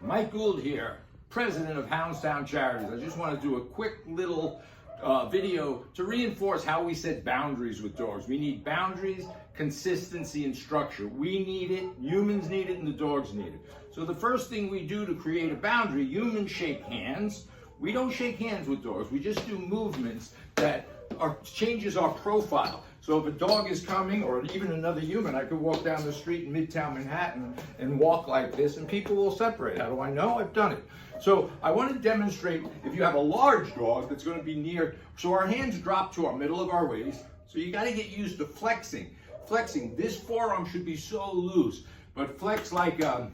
Mike Gould here, president of Hounds Town Charities. I just want to do a quick little video to reinforce how we set boundaries with dogs. We need boundaries, consistency, and structure. We need it, humans need it, and the dogs need it. So the first thing we do to create a boundary, humans shake hands. We don't shake hands with dogs. We just do movements that changes our profile. So if a dog is coming, or even another human, I could walk down the street in Midtown Manhattan and walk like this, and people will separate. How do I know? I've done it. So I want to demonstrate if you have a large dog that's going to be near, so our hands drop to our middle of our waist. So you got to get used to flexing. Flexing. This forearm should be so loose, but flex like a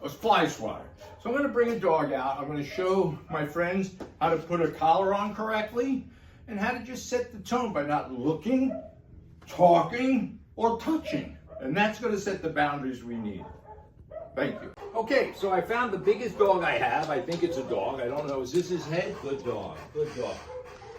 fly swatter. So I'm going to bring a dog out. I'm going to show my friends how to put a collar on correctly and how to just set the tone by not looking, talking, or touching. And that's going to set the boundaries we need. Thank you. Okay, so I found the biggest dog I have. I think it's a dog. I don't know. Is this his head? Good dog. Good dog.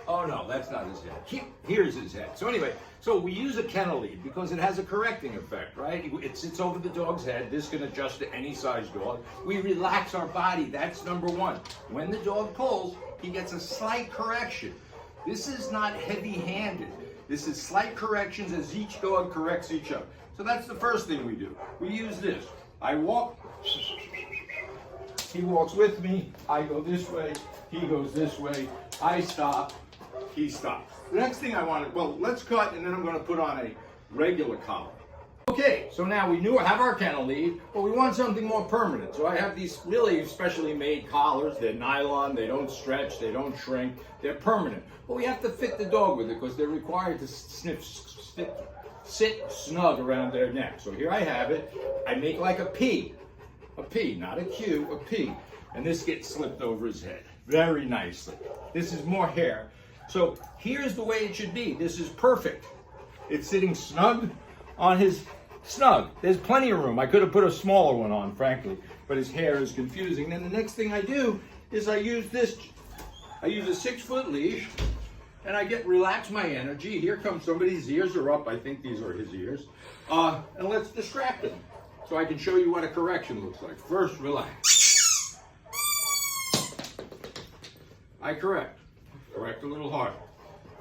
Oh no, that's not his head. Here's his head. So anyway, so we use a kennel lead because it has a correcting effect, right? It sits over the dog's head. This can adjust to any size dog. We relax our body. That's number one. When the dog pulls, he gets a slight correction. This is not heavy-handed. This is slight corrections as each dog corrects each other. So that's the first thing we do. We use this. I walk, he walks with me, I go this way, he goes this way, I stop, he stops. The next thing I wanted, well, let's cut, and then I'm going to put on a regular collar. Okay, so now we have our kennel lead, but we want something more permanent. So I have these really specially made collars. They're nylon, they don't stretch, they don't shrink, they're permanent. But we have to fit the dog with it because they're required to sit snug around their neck. So here I have it. I make like a P, not a Q, a P. And this gets slipped over his head very nicely. This is more hair. So here's the way it should be. This is perfect. It's sitting snug on his snug. There's plenty of room. I could have put a smaller one on, frankly, but his hair is confusing. Then the next thing I do is I use this. I use a 6-foot leash, and I relax my energy. Here comes somebody's ears are up. I think these are his ears. And let's distract him so I can show you what a correction looks like. First, relax. I correct a little harder.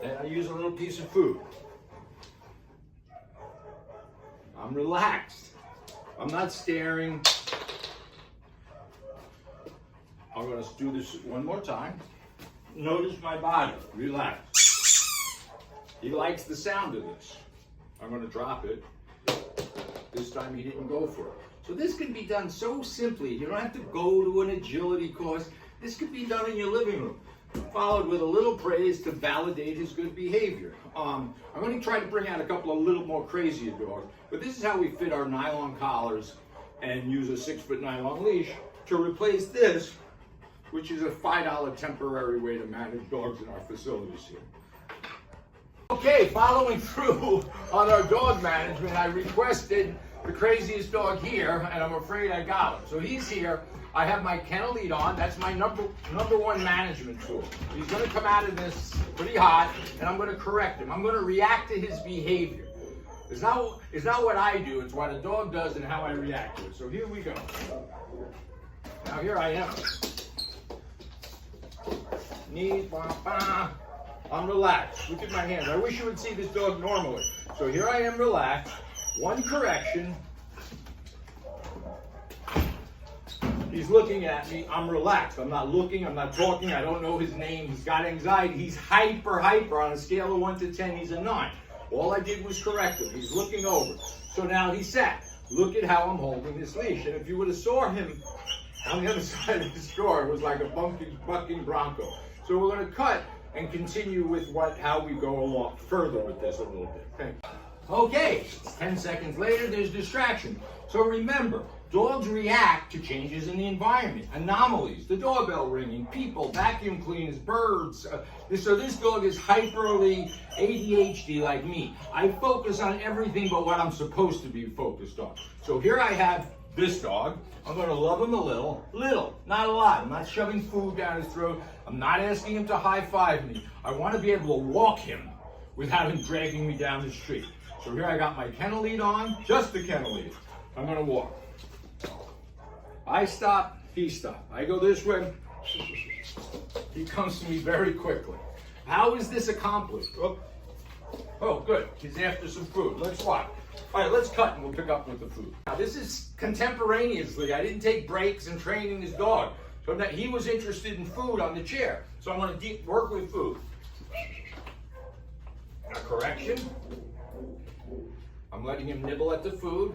Then I use a little piece of food. I'm relaxed. I'm not staring. I'm going to do this one more time. Notice my body. Relax. He likes the sound of this. I'm going to drop it. This time he didn't go for it. So this can be done so simply. You don't have to go to an agility course. This could be done in your living room, followed with a little praise to validate his good behavior. I'm going to try to bring out a couple of little more crazier dogs, but this is how we fit our nylon collars and use a 6-foot nylon leash to replace this, which is a $5 temporary way to manage dogs in our facilities here. Okay, following through on our dog management, I requested the craziest dog here, and I'm afraid I got him. So he's here. I have my kennel lead on. That's my number one management tool. He's going to come out of this pretty hot, and I'm going to correct him. I'm going to react to his behavior. It's not what I do. It's what a dog does and how I react to it. So here we go. Now here I am. Knee, bah, bah. I'm relaxed. Look at my hands. I wish you would see this dog normally. So here I am relaxed. One correction. He's looking at me. I'm relaxed. I'm not looking. I'm not talking. I don't know his name. He's got anxiety. He's hyper. On a scale of 1 to 10, he's a 9. All I did was correct him. He's looking over. So now he sat. Look at how I'm holding this leash. And if you would have saw him on the other side of the store, it was like a bucking bronco. So we're going to cut and continue with how we go along further with this a little bit. Okay, 10 seconds later, there's distraction. So remember, dogs react to changes in the environment, anomalies, the doorbell ringing, people, vacuum cleaners, birds. So this dog is hyperly ADHD like me. I focus on everything but what I'm supposed to be focused on. So here I have this dog. I'm going to love him a little, not a lot. I'm not shoving food down his throat. I'm not asking him to high-five me. I want to be able to walk him without him dragging me down the street. So here I got my kennel lead on, just the kennel lead. I'm going to walk. I stop, he stops. I go this way, he comes to me very quickly. How is this accomplished? Oh, good. He's after some food. Let's watch. All right, let's cut and we'll pick up with the food. Now, this is contemporaneously. I didn't take breaks in training this dog. So that he was interested in food on the chair. So I'm going to work with food. Now, correction. I'm letting him nibble at the food.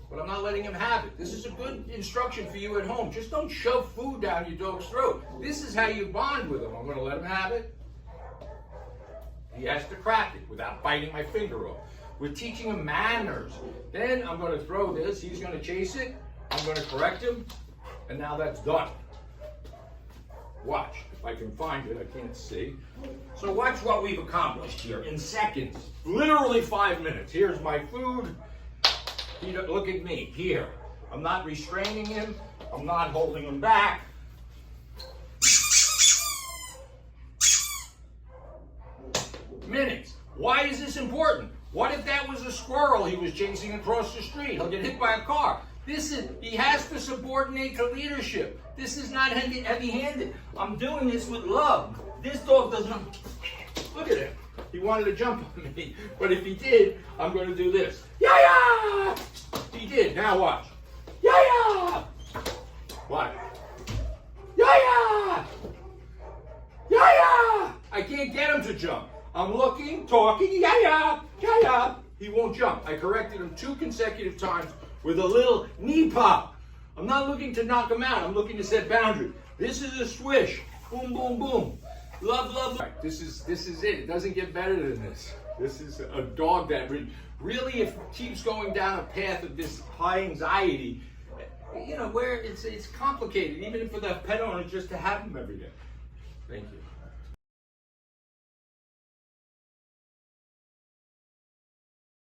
But I'm not letting him have it. This is a good instruction for you at home. Just don't shove food down your dog's throat. This is how you bond with him. I'm going to let him have it. He has to crack it without biting my finger off. We're teaching him manners. Then I'm going to throw this. He's going to chase it. I'm going to correct him. And now that's done. Watch. If I can find it, I can't see. So watch what we've accomplished here in seconds. Literally 5 minutes. Here's my food. Look at me. Here. I'm not restraining him. I'm not holding him back. Minutes. Why is this important? What if that was a squirrel he was chasing across the street? He'll get hit by a car. He has to subordinate to leadership. This is not heavy-handed. I'm doing this with love. This dog doesn't, look at him. He wanted to jump on me, but if he did, I'm going to do this. Yeah! He did. Now watch. Yeah! Watch. Yeah! Yeah! I can't get him to jump. I'm looking, talking, yeah! He won't jump. I corrected him 2 consecutive times with a little knee pop. I'm not looking to knock him out. I'm looking to set boundaries. This is a swish. Boom, boom, boom. Love, love, love. This is it. It doesn't get better than this. This is a dog that really, if it keeps going down a path of this high anxiety, where it's complicated, even for the pet owner, just to have him every day. Thank you.